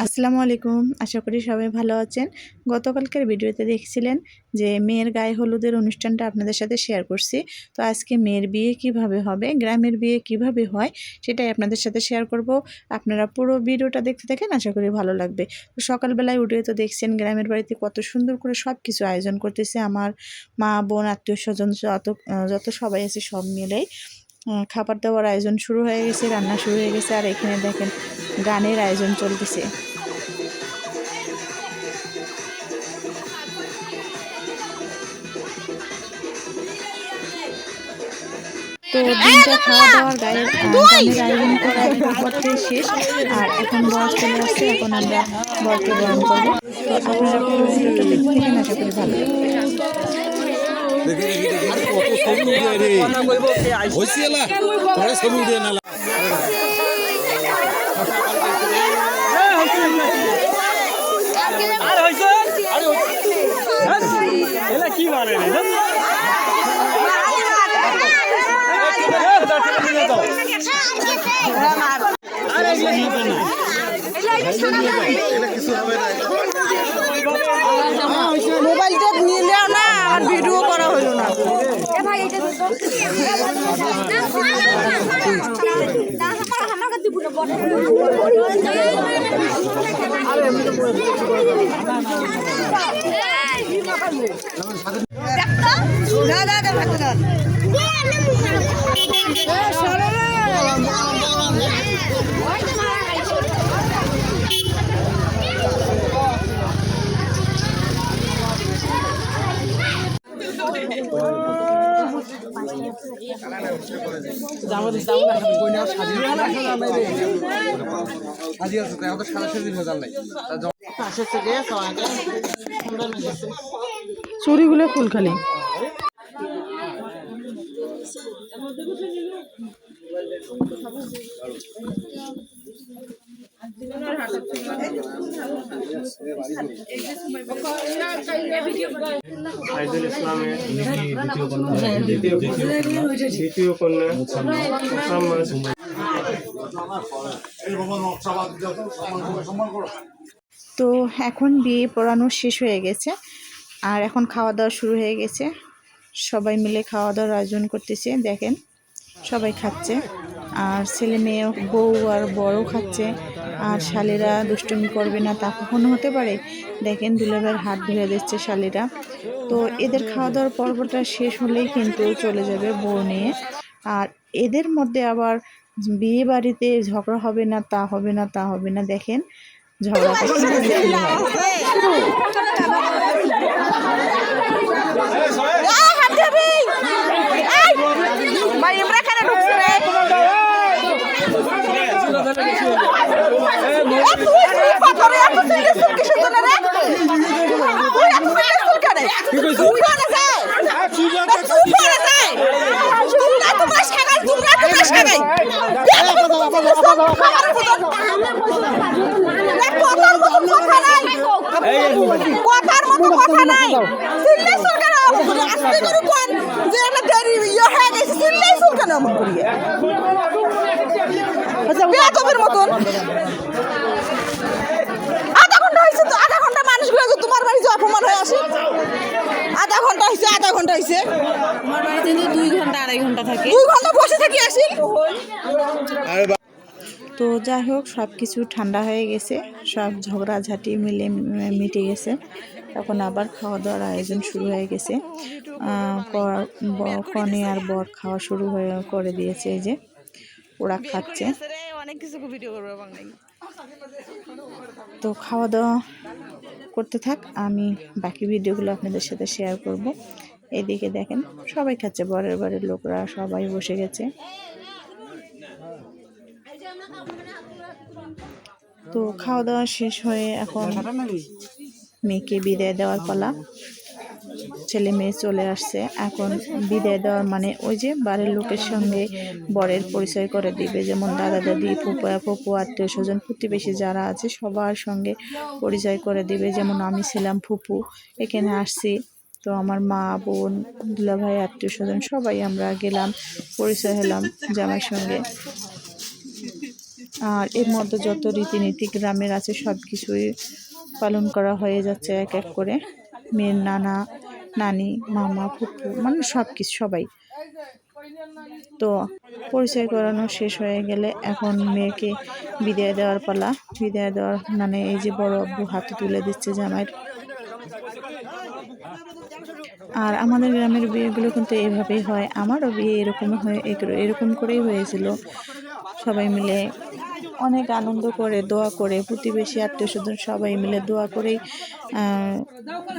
আসসালামু আলাইকুম, আশা করি সবাই ভালো আছেন। গতকালকের ভিডিওতে দেখছিলেন যে মেয়ের গায়ে হলুদের অনুষ্ঠানটা আপনাদের সাথে শেয়ার করছি। তো আজকে মেয়ের বিয়ে কিভাবে হবে, গ্রামের বিয়ে কিভাবে হয় সেটাই আপনাদের সাথে শেয়ার করব। আপনারা পুরো ভিডিওটা দেখতে থাকেন, আশা করি ভালো লাগবে। তো সকালবেলায় উঠে তো দেখছেন গ্রামের বাড়িতে কত সুন্দর করে সব কিছু আয়োজন করতেছে আমার মা, বোন, আত্মীয় স্বজন যত সবাই আছে সব মিলেই খাবার দাবার আয়োজন শুরু হয়ে গেছে, রান্না শুরু হয়ে গেছে। আর এখানে দেখেন গানের আয়োজন চলতেছে। তো দিনটা খাওয়া দাওয়ার গানের আয়োজন করার পথে শেষ। আর এখন বর চলে আসছে, এখন আমরা বরকে বরণ করবো। তো আপনারা পুরো ভিডিওটা দেখতে থাকেন, আশা করি ভালো লাগবে। কি মানে মোবাইলটা নিলেও না আর ভিডিও করা হলো না। চুরিগুলো ফুলখালি আইজুল ইসলামের দ্বিতীয় কন্যা তো এখন বিয়ে পড়ানো শেষ হয়ে গেছে আর এখন খাওয়া দাওয়া শুরু হয়ে গেছে। সবাই মিলে খাওয়া দাওয়ার আয়োজন করতেছে, দেখেন সবাই খাচ্ছে। আর ছেলে মেয়ে, বউ আর বড়ও খাচ্ছে। আর শালীরা দুষ্টুমি করবে না তা কখনো হতে পারে। দেখেন দুলাভাইয়ের হাত ধরে দিচ্ছে শালীরা। তো এদের খাওয়া দাওয়ার পর্বটা শেষ হলেই কিন্তু চলে যাবে বউ নিয়ে। আর এদের মধ্যে আবার বিয়ে বাড়িতে ঝগড়া হবে না তা হবে না তা হবে না, দেখেন ঝগড়াটা কথার মতো কথা নাই। সিল্লাই সরকার আস্তে করে কোন যে আমরা দেরি ইয়ে হয়ে গেছে, সিল্লাই সরকার এমন করিয়ে আচ্ছা বেয়াদবের মতন। আধা ঘন্টা হয়েছে তো, আধা ঘন্টা মানুষগুলো যে তোমার বাড়ি যে অপমান হয়ে আসে। আধা ঘন্টা হয়েছে, আধা ঘন্টা হয়েছে। আমার বাড়িতে তো 2 ঘন্টা 2.5 ঘন্টা থাকে। 2 ঘন্টা বসে থাকি আসি। তো যাই হোক সব কিছু ঠান্ডা হয়ে গেছে, সব ঝগড়াঝাটি মিটে গেছে। এখন আবার খাওয়া দাওয়ার আয়োজন শুরু হয়ে গেছে। কনে আর বর খাওয়া শুরু করে দিয়েছে, এই যে ওরা খাচ্ছে। তো খাওয়া দাওয়া করতে থাক, আমি বাকি ভিডিওগুলো আপনাদের সাথে শেয়ার করব। এদিকে দেখেন সবাই খাচ্ছে, বরের বাড়ির লোকরা সবাই বসে গেছে। তো খাওয়া দাওয়া শেষ হয়ে এখন মেয়েকে বিদায় দেওয়ার পালা। ছেলে মেয়ে চলে আসছে। এখন বিদায় দেওয়ার মানে ওই যে বাড়ির লোকের সঙ্গে বরের পরিচয় করে দিবে, যেমন দাদা দাদি, ফুপা ফুপু, আত্মীয় স্বজন, প্রতিবেশী যারা আছে সবার সঙ্গে পরিচয় করে দিবে। যেমন আমি ছিলাম ফুপু, এখানে আসছি, তো আমার মা, বোন, দুলাভাই, আত্মীয় স্বজন সবাই আমরা গেলাম, পরিচয় হলাম জামাইয়ের সঙ্গে। আর এর মধ্যে যত রীতিনীতি গ্রামের আছে সব কিছুই পালন করা হয়ে যাচ্ছে এক এক করে। মেয়ের নানা নানি, মামা, ফুপু, মানে সব কিছু সবাই। তো পরিচয় করানো শেষ হয়ে গেলে এখন মেয়েকে বিদায় দেওয়ার পালা। বিদায় দেওয়ার মানে এই যে বড় আব্বু হাতে তুলে দিচ্ছে জামাইয়ের। আর আমাদের গ্রামের বিয়েগুলো কিন্তু এইভাবেই হয়, আমারও বিয়ে এরকম করেই হয়েছিল। সবাই মিলে অনেক আনন্দ করে, দোয়া করে, প্রতিবেশী আত্মীয় স্বজন সবাই মিলে দোয়া করেই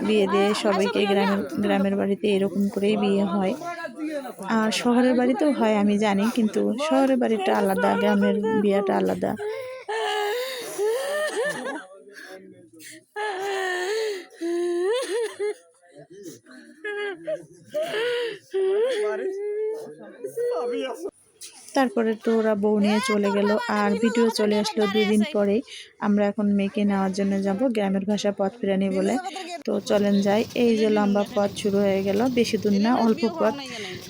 বিয়ে দিয়ে সবাইকে গ্রামের বাড়িতে এরকম করেই বিয়ে হয়। আর শহরের বাড়িতেও হয় আমি জানি, কিন্তু শহরের বাড়িটা আলাদা, গ্রামের বিয়েটা আলাদা। তারপরে তো ওরা বউ নিয়ে চলে গেল, আর ভিডিও চলে আসলো 2 দিন পরেই। আমরা এখন মেয়েকে নেওয়ার জন্য যাব, গ্রামের ভাষা পথ ফেরানি বলে। তো চলেন যাই। এই যে লম্বা পথ শুরু হয়ে গেল, বেশি দূর না, অল্প পথ।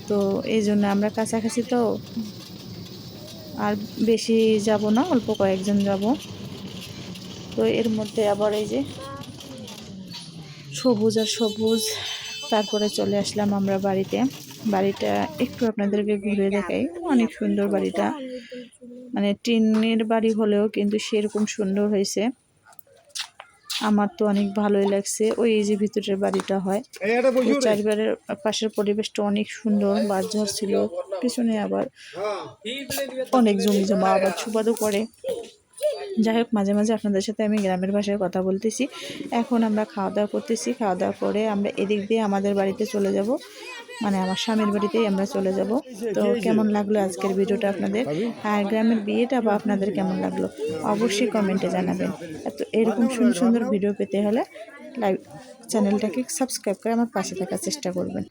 তো এই জন্য আমরা কাছাকাছি, তো আর বেশি যাব না, অল্প কয়েকজন যাব। তো এর মধ্যে আবার এই যে সবুজ আর সবুজ। তারপরে চলে আসলাম আমরা বাড়িতে। বাড়িটা একটু আপনাদেরকে ঘুরে দেখাই, অনেক সুন্দর বাড়িটা, মানে টিনের বাড়ি হলেও কিন্তু সেরকম সুন্দর হয়েছে। আমার তো অনেক ভালোই লাগছে। ওই যে ভিতরের বাড়িটা হয়, চারবারের পাশের পরিবেশটা অনেক সুন্দর, বাঁশঝাড় ছিল, পিছনে আবার অনেক জমি জমা, আবার ছুপাদও করে। যাই হোক, মাঝে মাঝে আপনাদের সাথে আমি গ্রামের ভাষায় কথা বলতেছি। এখন আমরা খাওয়া দাওয়া করতেছি, খাওয়া দাওয়া করে আমরা এদিক দিয়ে আমাদের বাড়িতে চলে যাব, মানে আমার স্বামীর বাড়িতেই আমরা চলে যাব। তো কেমন লাগলো আজকের ভিডিওটা আপনাদের, আর গ্রামের বিয়েটা বা আপনাদের কেমন লাগলো অবশ্যই কমেন্টে জানাবেন। তো এরকম সুন্দর সুন্দর ভিডিও পেতে হলে চ্যানেলটাকে সাবস্ক্রাইব করে আমার পাশে থাকার চেষ্টা করবেন।